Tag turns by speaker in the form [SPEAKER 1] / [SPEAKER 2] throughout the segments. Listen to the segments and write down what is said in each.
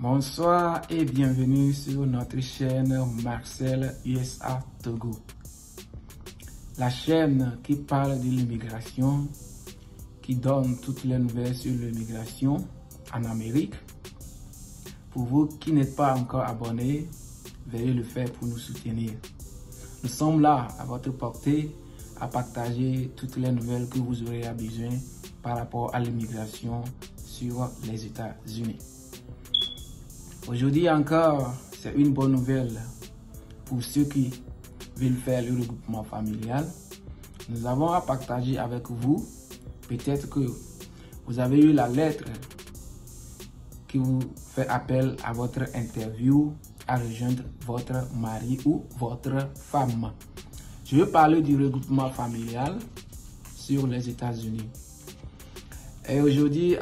[SPEAKER 1] Bonsoir et bienvenue sur notre chaîne Marcel USA Togo. La chaîne qui parle de l'immigration, qui donne toutes les nouvelles sur l'immigration en Amérique. Pour vous qui n'êtes pas encore abonnés, veuillez le faire pour nous soutenir. Nous sommes là à votre portée à partager toutes les nouvelles que vous aurez besoin par rapport à l'immigration sur les États-Unis. Aujourd'hui encore, c'est une bonne nouvelle pour ceux qui veulent faire le regroupement familial. Nous avons à partager avec vous, peut-être que vous avez eu la lettre qui vous fait appel à votre interview à rejoindre votre mari ou votre femme. Je vais parler du regroupement familial sur les États-Unis. Et aujourd'hui,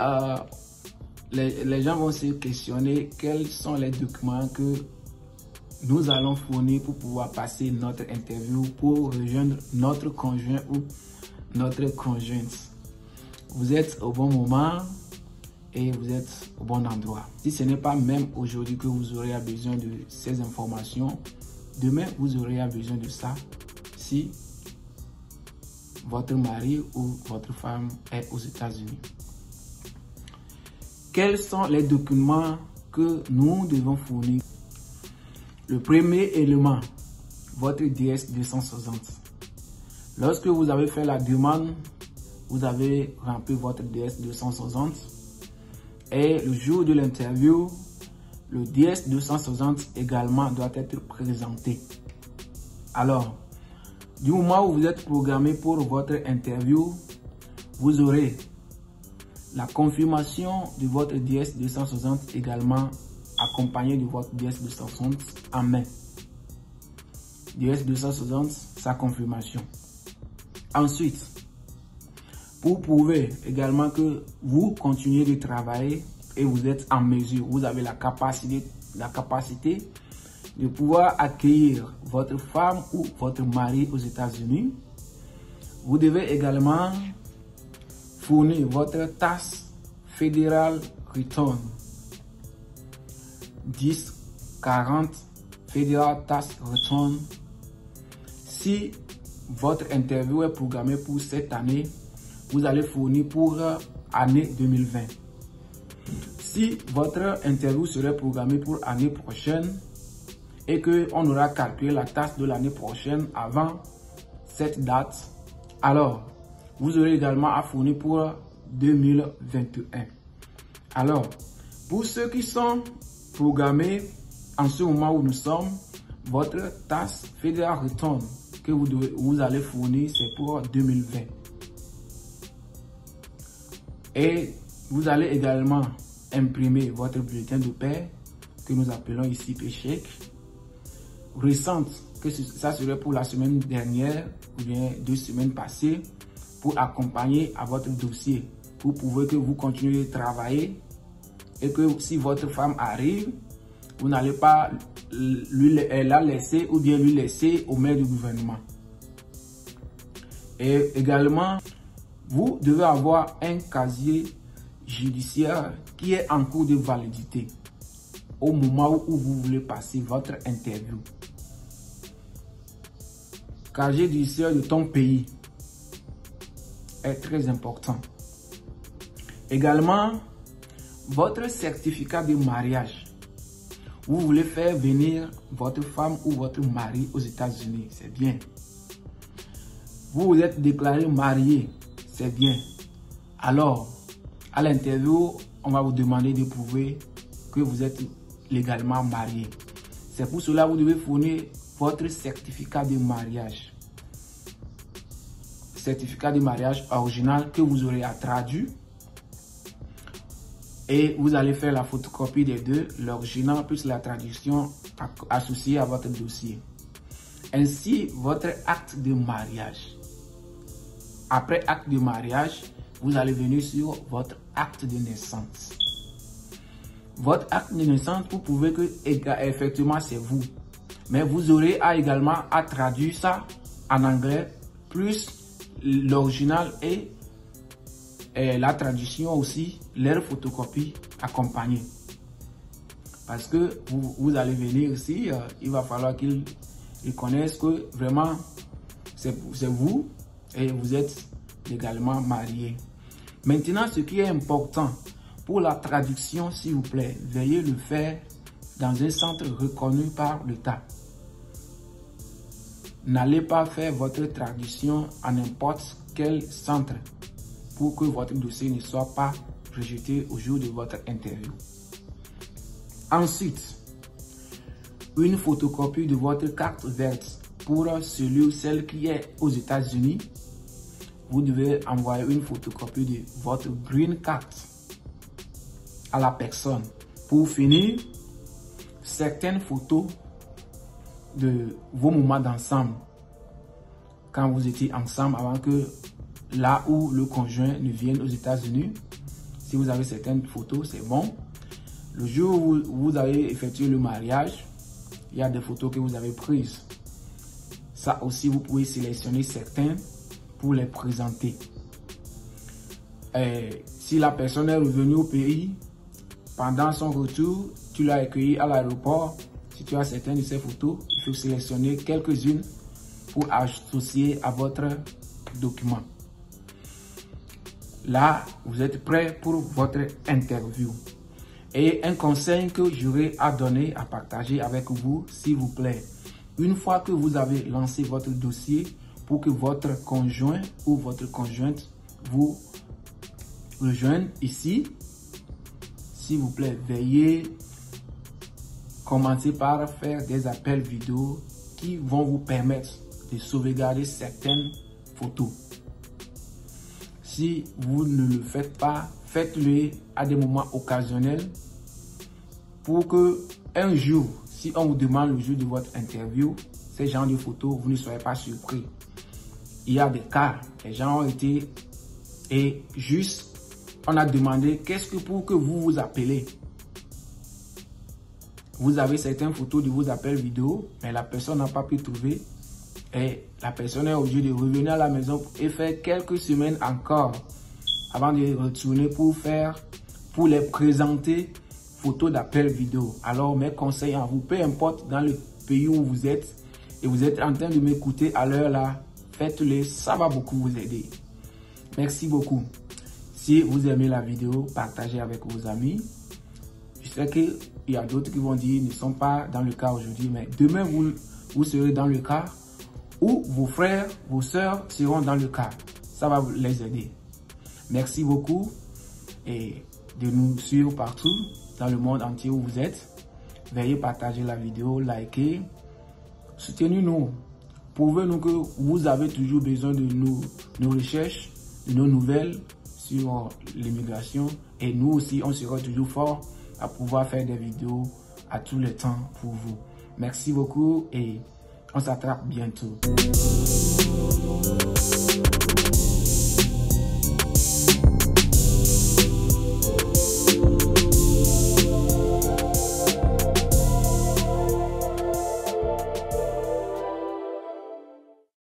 [SPEAKER 1] les gens vont se questionner quels sont les documents que nous allons fournir pour pouvoir passer notre interview pour rejoindre notre conjoint ou notre conjointe. Vous êtes au bon moment et vous êtes au bon endroit. Si ce n'est pas même aujourd'hui que vous aurez besoin de ces informations, demain vous aurez besoin de ça si votre mari ou votre femme est aux États-Unis. Quels sont les documents que nous devons fournir? Le premier élément, votre DS-260. Lorsque vous avez fait la demande, vous avez rempli votre DS-260 et le jour de l'interview, le DS-260 également doit être présenté. Alors, du moment où vous êtes programmé pour votre interview, vous aurez la confirmation de votre DS-260 également accompagnée de votre DS-260 en main. DS-260, sa confirmation. Ensuite, pour prouver également que vous continuez de travailler et vous êtes en mesure, vous avez la capacité de pouvoir accueillir votre femme ou votre mari aux États-Unis, vous devez également fournir votre taxe fédérale return 1040 Federal Tax Return. Si votre interview est programmée pour cette année, vous allez fournir pour année 2020. Si votre interview serait programmée pour année prochaine et qu'on aura calculé la taxe de l'année prochaine avant cette date, alors vous aurez également à fournir pour 2021. Alors, pour ceux qui sont programmés en ce moment où nous sommes, votre taxe fédérale return que vous allez fournir, c'est pour 2020. Et vous allez également imprimer votre bulletin de paie, que nous appelons ici paycheck, récente, que ça serait pour la semaine dernière ou bien 2 semaines passées, pour accompagner à votre dossier, pour prouver que vous continuez de travailler et que si votre femme arrive, vous n'allez pas la laisser ou bien lui laisser au mail du gouvernement. Et également, vous devez avoir un casier judiciaire qui est en cours de validité au moment où vous voulez passer votre interview. Casier judiciaire de ton pays est très important. Également, votre certificat de mariage. Vous voulez faire venir votre femme ou votre mari aux États-Unis, c'est bien. Vous vous êtes déclaré marié, c'est bien. Alors, à l'interview, on va vous demander de prouver que vous êtes légalement marié. C'est pour cela que vous devez fournir votre certificat de mariage. Certificat de mariage original que vous aurez à traduire et vous allez faire la photocopie des deux, l'original plus la traduction associée à votre dossier. Ainsi, votre acte de mariage. Après acte de mariage, vous allez venir sur votre acte de naissance. Votre acte de naissance pour prouver que effectivement c'est vous. Mais vous aurez également à traduire ça en anglais plus l'original et la traduction aussi, leur photocopie accompagnée. Parce que vous allez venir ici, il va falloir qu'ils connaissent que vraiment c'est vous et vous êtes légalement mariés. Maintenant, ce qui est important pour la traduction, s'il vous plaît, veuillez le faire dans un centre reconnu par l'État. N'allez pas faire votre traduction à n'importe quel centre pour que votre dossier ne soit pas rejeté au jour de votre interview. Ensuite, une photocopie de votre carte verte pour celui ou celle qui est aux États-Unis. Vous devez envoyer une photocopie de votre green card à la personne. Pour finir, certaines photos de vos moments d'ensemble, quand vous étiez ensemble avant que là où le conjoint ne vienne aux États-Unis. Si vous avez certaines photos, c'est bon. Le jour où vous avez effectué le mariage, il y a des photos que vous avez prises. Ça aussi, vous pouvez sélectionner certaines pour les présenter. Si la personne est revenue au pays, pendant son retour, tu l'as accueilli à l'aéroport. Si tu as certaines de ces photos, il faut sélectionner quelques-unes pour associer à votre document. Là, vous êtes prêt pour votre interview. Et un conseil que j'aurais à donner, à partager avec vous, s'il vous plaît. Une fois que vous avez lancé votre dossier pour que votre conjoint ou votre conjointe vous rejoigne ici, s'il vous plaît, veuillez commencer par faire des appels vidéo qui vont vous permettre de sauvegarder certaines photos. Si vous ne le faites pas, faites-le à des moments occasionnels pour que un jour, si on vous demande le jour de votre interview, ces genres de photos, vous ne soyez pas surpris. Il y a des cas, les gens ont été et juste, on a demandé qu'est-ce que pour que vous vous appelez. Vous avez certaines photos de vos appels vidéo, mais la personne n'a pas pu trouver. Et la personne est obligée de revenir à la maison et faire quelques semaines encore avant de retourner pour les présenter photos d'appel vidéo. Alors mes conseils à vous, peu importe dans le pays où vous êtes et vous êtes en train de m'écouter à l'heure là, faites-le, ça va beaucoup vous aider. Merci beaucoup. Si vous aimez la vidéo, partagez avec vos amis. Je sais qu'il y a d'autres qui vont dire qu'ils ne sont pas dans le cas aujourd'hui, mais demain vous serez dans le cas. Ou vos frères, vos sœurs seront dans le cas. Ça va les aider. Merci beaucoup et de nous suivre partout dans le monde entier où vous êtes. Veuillez partager la vidéo, liker, soutenez-nous. Prouvez-nous que vous avez toujours besoin de nos recherches, de nos nouvelles sur l'immigration. Et nous aussi, on sera toujours forts à pouvoir faire des vidéos à tous les temps pour vous. Merci beaucoup et on s'attrape bientôt.